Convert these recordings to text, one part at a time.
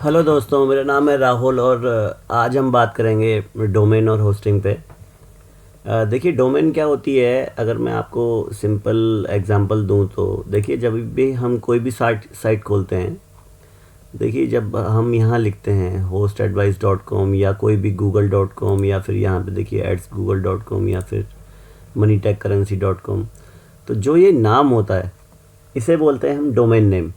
Hello दोस्तों, मेरा नाम है राहुल और आज हम बात करेंगे डोमेन और होस्टिंग पे। देखिए, डोमेन क्या होती है, अगर मैं आपको सिंपल एग्जांपल दूं तो देखिए, जब भी हम कोई भी साइट साइट खोलते हैं, देखिए जब हम यहाँ लिखते हैं hostadvice.com या कोई भी google.com या फिर यहाँ पे देखिए adsgoogle.com या फिर moneytechcurrency.com, तो जो ये नाम होता है इसे बोलते हैं हम डोमेन नेम।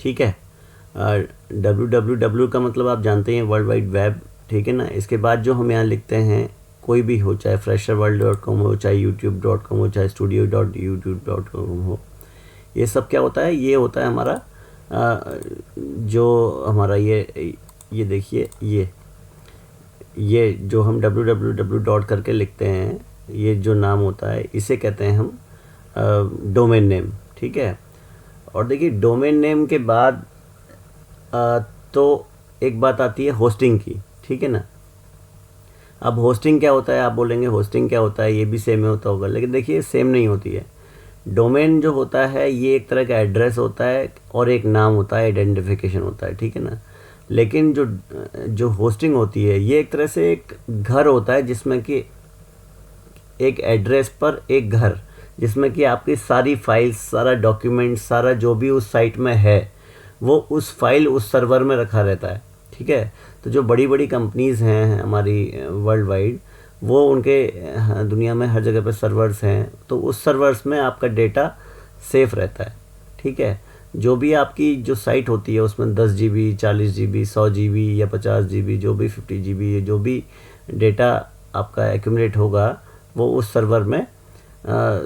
ठीक है। www का मतलब आप जानते हैं, वर्ल्ड वाइड वेब। ठीक है ना। इसके बाद जो हम यहाँ लिखते हैं कोई भी हो, चाहे fresherworld.com हो, चाहे youtube.com हो, चाहे studio.youtube.com हो, ये सब क्या होता है, ये होता है हमारा जो हमारा ये देखिए, ये जो हम www डॉट करके लिखते हैं, ये जो नाम होता है इसे कहते हैं हम डोमेन नेम। ठीक है। और देखिए, डोमेन नेम के बाद तो एक बात आती है होस्टिंग की। ठीक है ना। अब होस्टिंग क्या होता है, आप बोलेंगे होस्टिंग क्या होता है, ये भी सेम होता होगा, लेकिन देखिए सेम नहीं होती है। डोमेन जो होता है ये एक तरह का एड्रेस होता है और एक नाम होता है, आइडेंटिफिकेशन होता है। ठीक है ना। लेकिन जो जो होस्टिंग होती है ये एक तरह से एक घर होता है, जिसमें कि एक एड्रेस पर एक घर, जिसमें कि आपकी सारी फाइल्स, सारा डॉक्यूमेंट, सारा जो भी उस साइट में है वो उस फाइल उस सर्वर में रखा रहता है। ठीक है। तो जो बड़ी बड़ी कंपनीज़ हैं हमारी वर्ल्ड वाइड, वो उनके दुनिया में हर जगह पे सर्वर्स हैं, तो उस सर्वर्स में आपका डेटा सेफ रहता है। ठीक है। जो भी आपकी जो साइट होती है उसमें 10 GB, 40 GB, 100 GB या 50 GB, जो भी 50 GB, जो भी डेटा आपका एक्यूमुलेट होगा वो उस सर्वर में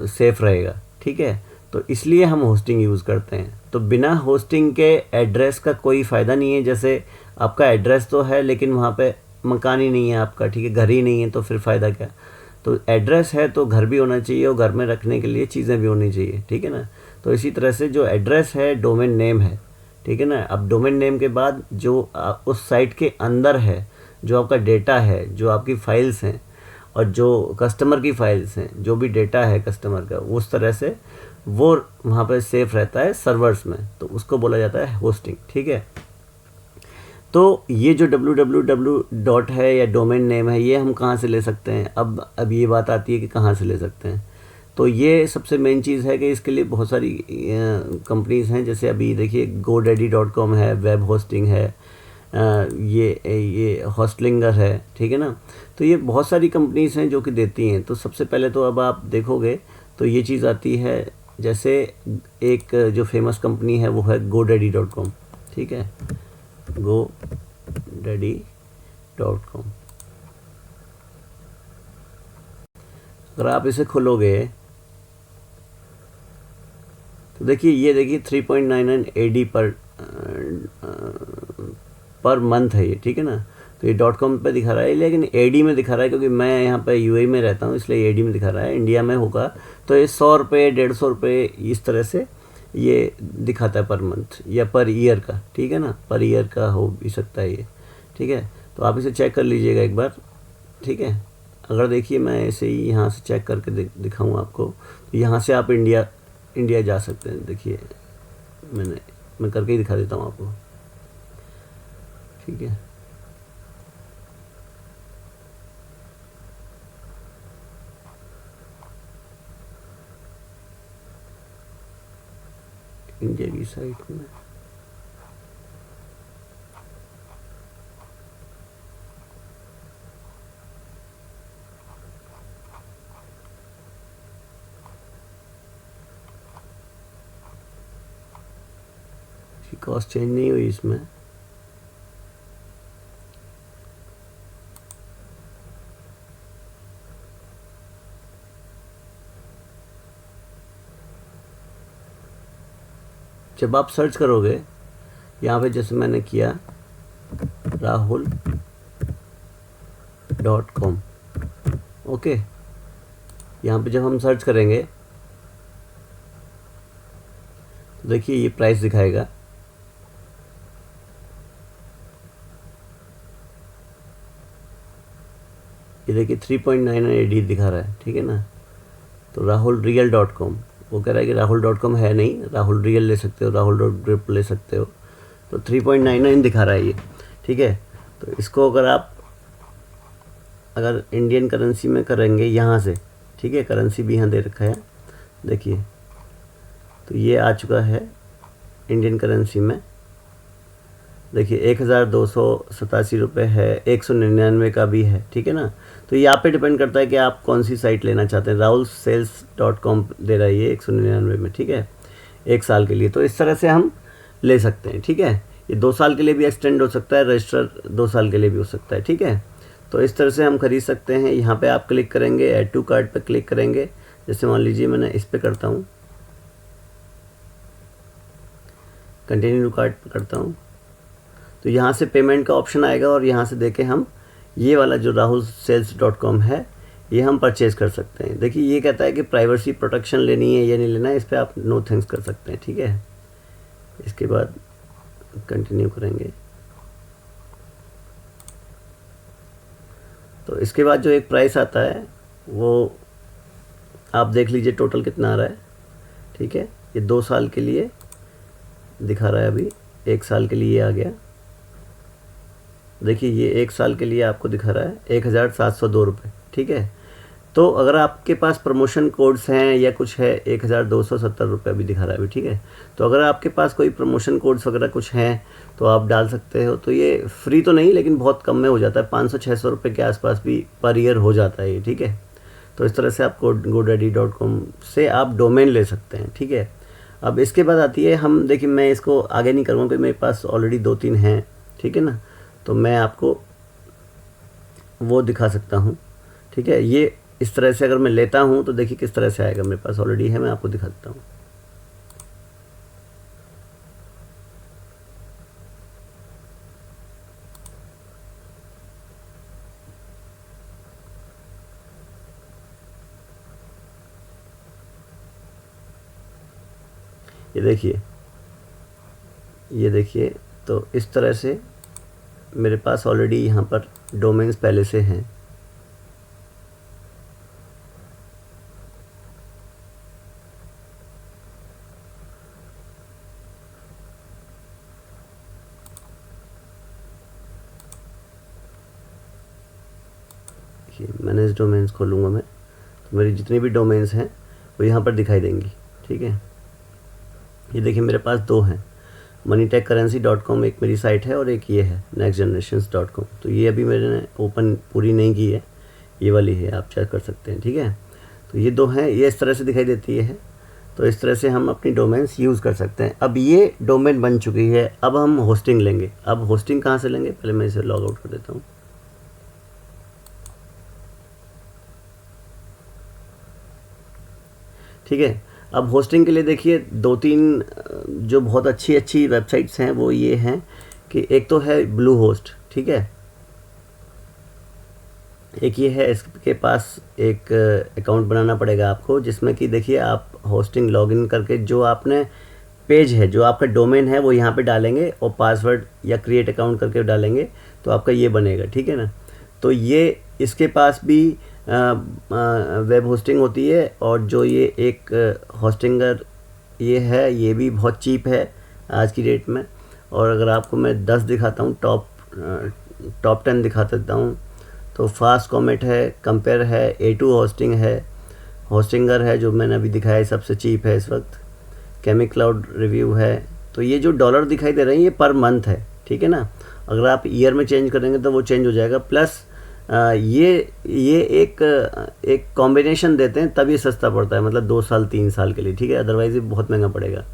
सेफ रहेगा। ठीक है। तो इसलिए हम होस्टिंग यूज़ करते हैं। तो बिना होस्टिंग के एड्रेस का कोई फ़ायदा नहीं है। जैसे आपका एड्रेस तो है लेकिन वहाँ पे मकान ही नहीं है आपका, ठीक है, घर ही नहीं है, तो फिर फ़ायदा क्या। तो एड्रेस है तो घर भी होना चाहिए और घर में रखने के लिए चीज़ें भी होनी चाहिए। ठीक है ना। तो इसी तरह से जो एड्रेस है डोमेन नेम है। ठीक है ना। अब डोमेन नेम के बाद जो उस साइट के अंदर है, जो आपका डेटा है, जो आपकी फाइल्स हैं और जो कस्टमर की फाइल्स हैं, जो भी डेटा है कस्टमर का, उस तरह से वो वहाँ पर सेफ रहता है सर्वर्स में, तो उसको बोला जाता है होस्टिंग। ठीक है। तो ये जो www डॉट है या डोमेन नेम है, ये हम कहाँ से ले सकते हैं। अब ये बात आती है कि कहाँ से ले सकते हैं। तो ये सबसे मेन चीज़ है कि इसके लिए बहुत सारी कंपनीज़ हैं। जैसे अभी देखिए godaddy.com है, वेब होस्टिंग है, ये हॉस्टलिंगर है। ठीक है ना। तो ये बहुत सारी कंपनीज़ हैं जो कि देती हैं। तो सबसे पहले तो अब आप देखोगे तो ये चीज़ आती है, जैसे एक जो फेमस कंपनी है वो है godaddy.com। ठीक है। godaddy.com, अगर आप इसे खोलोगे तो देखिए, ये देखिए 3.99 AD पर मंथ है ये। ठीक है ना। तो ये .com पे दिखा रहा है, लेकिन AD में दिखा रहा है, क्योंकि मैं यहाँ पे UAE में रहता हूँ इसलिए AD में दिखा रहा है। इंडिया में होगा तो ये 100 रुपये, 150 रुपये, इस तरह से ये दिखाता है पर मंथ या पर ईयर का। ठीक है ना। पर ईयर का हो भी सकता है ये। ठीक है। तो आप इसे चेक कर लीजिएगा एक बार। ठीक है। अगर देखिए मैं ऐसे ही यहाँ से चेक करके दिखाऊँ आपको, तो यहाँ से आप इंडिया जा सकते हैं। देखिए मैं करके ही दिखा देता हूँ आपको। ठीक है। इंडिया की साइट में कॉस्ट चेंज नहीं हुई इसमें। जब आप सर्च करोगे यहाँ पे, जैसे मैंने किया rahul.com, ओके, यहाँ पे जब हम सर्च करेंगे तो देखिए ये प्राइस दिखाएगा। ये देखिए 3.99 AD दिखा रहा है। ठीक है ना। तो rahulreal.com, वो कह रहा है कि rahul.com है नहीं, राहुल रियल ले सकते हो, rahul.grip ले सकते हो। तो 3.99 दिखा रहा है ये, ठीक है। तो इसको अगर इंडियन करेंसी में करेंगे यहाँ से, ठीक है, करेंसी भी यहाँ दे रखा है, देखिए, तो ये आ चुका है इंडियन करेंसी में, देखिए 1287 रुपये है, 199 का भी है, ठीक है ना। तो ये आप पे डिपेंड करता है कि आप कौन सी साइट लेना चाहते हैं। rahulsales.com दे रहा है ये 199 में, ठीक है, 1 साल के लिए। तो इस तरह से हम ले सकते हैं, ठीक है। ये 2 साल के लिए भी एक्सटेंड हो सकता है, रजिस्टर 2 साल के लिए भी हो सकता है, ठीक है। तो इस तरह से हम खरीद सकते हैं। यहाँ पे आप क्लिक करेंगे, ऐड टू कार्ट पे क्लिक करेंगे, जैसे मान लीजिए मैंने इस पे करता हूँ, कंटिन्यू टू कार्ट पे करता हूँ, तो यहाँ से पेमेंट का ऑप्शन आएगा और यहाँ से देके हम ये वाला जो rahulsales.com है ये हम परचेज़ कर सकते हैं। देखिए ये कहता है कि प्राइवेसी प्रोटेक्शन लेनी है या नहीं लेना है, इस पर आप नो थैंक्स कर सकते हैं, ठीक है। इसके बाद कंटिन्यू करेंगे, तो इसके बाद जो एक प्राइस आता है वो आप देख लीजिए टोटल कितना आ रहा है, ठीक है। ये 2 साल के लिए दिखा रहा है, अभी 1 साल के लिए आ गया, देखिए ये 1 साल के लिए आपको दिखा रहा है 1702 रुपये, ठीक है। तो अगर आपके पास प्रमोशन कोड्स हैं या कुछ है, 1270 रुपये भी दिखा रहा है अभी, ठीक है। तो अगर आपके पास कोई प्रमोशन कोड्स वगैरह कुछ हैं तो आप डाल सकते हो। तो ये फ्री तो नहीं, लेकिन बहुत कम में हो जाता है, 500-600 रुपये के आसपास भी पर ईयर हो जाता है ये, ठीक है। तो इस तरह से आप godaddy.com से आप डोमेन ले सकते हैं, ठीक है। अब इसके बाद आती है, हम देखिए मैं इसको आगे नहीं करूँगा क्योंकि मेरे पास ऑलरेडी 2-3 हैं, ठीक है ना। तो मैं आपको वो दिखा सकता हूँ, ठीक है। ये इस तरह से अगर मैं लेता हूँ तो देखिए किस तरह से आएगा, मेरे पास ऑलरेडी है, मैं आपको दिखा देता हूँ। ये देखिए, तो इस तरह से मेरे पास ऑलरेडी यहाँ पर डोमेन्स पहले से हैं। मैनेज डोमेन्स खोलूँगा मैं, तो मेरी जितनी भी डोमेन्स हैं वो यहाँ पर दिखाई देंगी, ठीक है। ये देखिए मेरे पास 2 हैं, moneytechcurrency.com एक मेरी साइट है और एक ये है nextgenerations.com। तो ये अभी मैंने ओपन पूरी नहीं की है, ये वाली है, आप चेक कर सकते हैं, ठीक है। तो ये 2 हैं, ये इस तरह से दिखाई देती है। तो इस तरह से हम अपनी डोमेन्स यूज़ कर सकते हैं। अब ये डोमेन बन चुकी है, अब हम होस्टिंग लेंगे। अब होस्टिंग कहाँ से लेंगे, पहले मैं इसे लॉग आउट कर देता हूँ। ठीक है, अब होस्टिंग के लिए देखिए 2-3 जो बहुत अच्छी वेबसाइट्स हैं वो ये हैं कि एक तो है ब्लू होस्ट, ठीक है, एक ये है, इसके पास एक अकाउंट बनाना पड़ेगा आपको, जिसमें कि देखिए आप होस्टिंग लॉगिन करके जो आपने पेज है, जो आपका डोमेन है वो यहाँ पे डालेंगे और पासवर्ड या क्रिएट अकाउंट करके डालेंगे तो आपका ये बनेगा, ठीक है ना। तो ये इसके पास भी वेब होस्टिंग होती है, और जो ये एक होस्टिंगर ये है ये भी बहुत चीप है आज की डेट में। और अगर आपको मैं 10 दिखाता हूँ, टॉप 10 दिखा देता हूँ, तो फास्ट कॉमेट है, कंपेयर है, A2 होस्टिंग है, होस्टिंगर है जो मैंने अभी दिखाया है सबसे चीप है इस वक्त, केमिक्लाउड रिव्यू है। तो ये जो डॉलर दिखाई दे रहे हैं ये पर मंथ है, ठीक है ना। अगर आप ईयर में चेंज करेंगे तो वो चेंज हो जाएगा। प्लस ये एक कॉम्बिनेशन देते हैं तब ये सस्ता पड़ता है, मतलब 2 साल 3 साल के लिए, ठीक है, अदरवाइज़ ये बहुत महंगा पड़ेगा।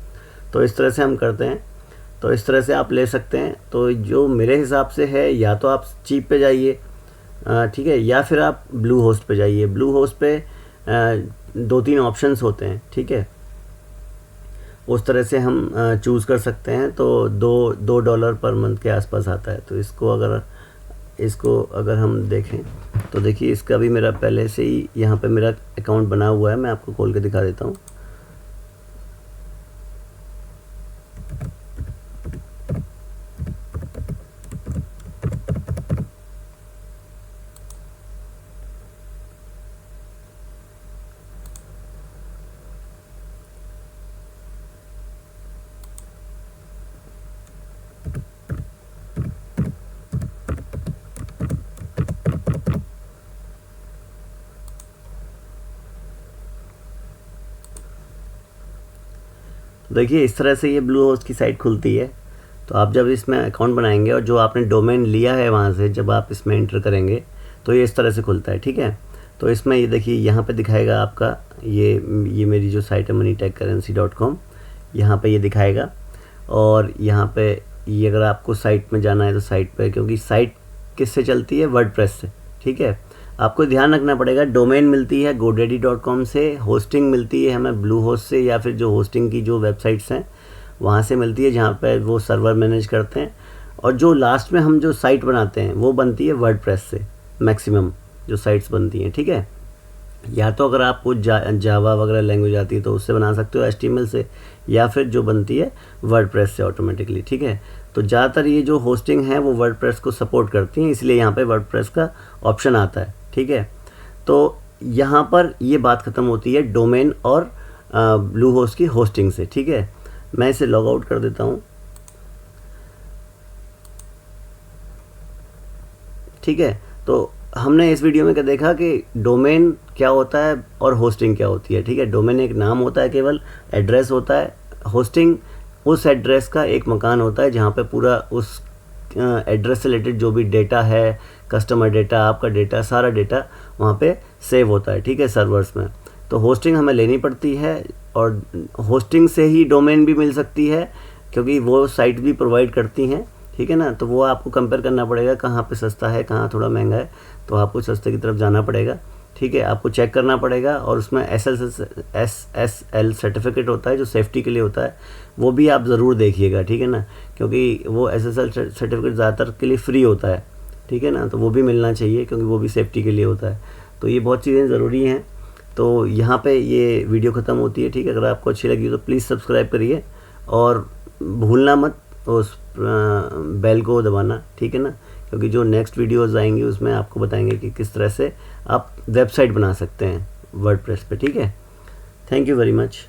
तो इस तरह से हम करते हैं, तो इस तरह से आप ले सकते हैं। तो जो मेरे हिसाब से है, या तो आप चीप पे जाइए, ठीक है, या फिर आप ब्लू होस्ट पे जाइए। ब्लू होस्ट पे 2-3 ऑप्शंस होते हैं, ठीक है, उस तरह से हम चूज़ कर सकते हैं। तो $2 पर मंथ के आसपास आता है। तो इसको अगर हम देखें तो देखिए इसका भी मेरा पहले से ही यहाँ पे मेरा अकाउंट बना हुआ है, मैं आपको खोल के दिखा देता हूँ। देखिए इस तरह से ये ब्लू होस्ट की साइट खुलती है। तो आप जब इसमें अकाउंट बनाएंगे और जो आपने डोमेन लिया है वहाँ से जब आप इसमें एंटर करेंगे तो ये इस तरह से खुलता है, ठीक है। तो इसमें ये देखिए यहाँ पे दिखाएगा आपका ये मेरी जो साइट है moneytechcurrency.com, यहाँ पे ये दिखाएगा। और यहाँ पे ये अगर आपको साइट में जाना है तो साइट पे, क्योंकि साइट किससे चलती है, वर्डप्रेस से, ठीक है। आपको ध्यान रखना पड़ेगा, डोमेन मिलती है godaddy.com से, होस्टिंग मिलती है हमें ब्लू होस्ट से या फिर जो होस्टिंग की जो वेबसाइट्स हैं वहाँ से मिलती है जहाँ पे वो सर्वर मैनेज करते हैं। और जो लास्ट में हम जो साइट बनाते हैं वो बनती है वर्डप्रेस से, मैक्सिमम जो साइट्स बनती हैं, ठीक है। या तो अगर आपको जावा वगैरह लैंग्वेज आती है तो उससे बना सकते हो HTML से, या फिर जो बनती है वर्डप्रेस से ऑटोमेटिकली, ठीक है। तो ज़्यादातर ये जो होस्टिंग है वो वर्डप्रेस को सपोर्ट करती हैं, इसलिए यहाँ पे वर्डप्रेस का ऑप्शन आता है, ठीक है। तो यहाँ पर ये बात ख़त्म होती है डोमेन और ब्लू होस्ट की होस्टिंग से, ठीक है। मैं इसे लॉग आउट कर देता हूँ, ठीक है। तो हमने इस वीडियो में क्या देखा कि डोमेन क्या होता है और होस्टिंग क्या होती है, ठीक है। डोमेन एक नाम होता है, केवल एड्रेस होता है। होस्टिंग उस एड्रेस का एक मकान होता है जहाँ पे पूरा उस एड्रेस से रिलेटेड जो भी डेटा है, कस्टमर डेटा, आपका डेटा, सारा डेटा वहाँ पे सेव होता है, ठीक है, सर्वर्स में। तो होस्टिंग हमें लेनी पड़ती है और होस्टिंग से ही डोमेन भी मिल सकती है, क्योंकि वो साइट भी प्रोवाइड करती हैं, ठीक है ना। तो वो आपको कंपेयर करना पड़ेगा कहाँ पे सस्ता है, कहाँ थोड़ा महंगा है, तो आपको सस्ते की तरफ जाना पड़ेगा, ठीक है। आपको चेक करना पड़ेगा और उसमें SSL सर्टिफिकेट होता है जो सेफ्टी के लिए होता है, वो भी आप ज़रूर देखिएगा, ठीक है ना, क्योंकि वो SSL सर्टिफिकेट ज़्यादातर के लिए फ्री होता है, ठीक है ना। तो वो भी मिलना चाहिए क्योंकि वो भी सेफ्टी के लिए होता है। तो ये बहुत चीज़ें ज़रूरी हैं। तो यहाँ पे ये वीडियो ख़त्म होती है, ठीक है। अगर आपको अच्छी लगी तो प्लीज़ सब्सक्राइब करिए और भूलना मत उस बेल को दबाना, ठीक है ना, क्योंकि जो नेक्स्ट वीडियोज़ आएंगी उसमें आपको बताएंगे कि किस तरह से आप वेबसाइट बना सकते हैं वर्डप्रेस पे, ठीक है। Thank you very much.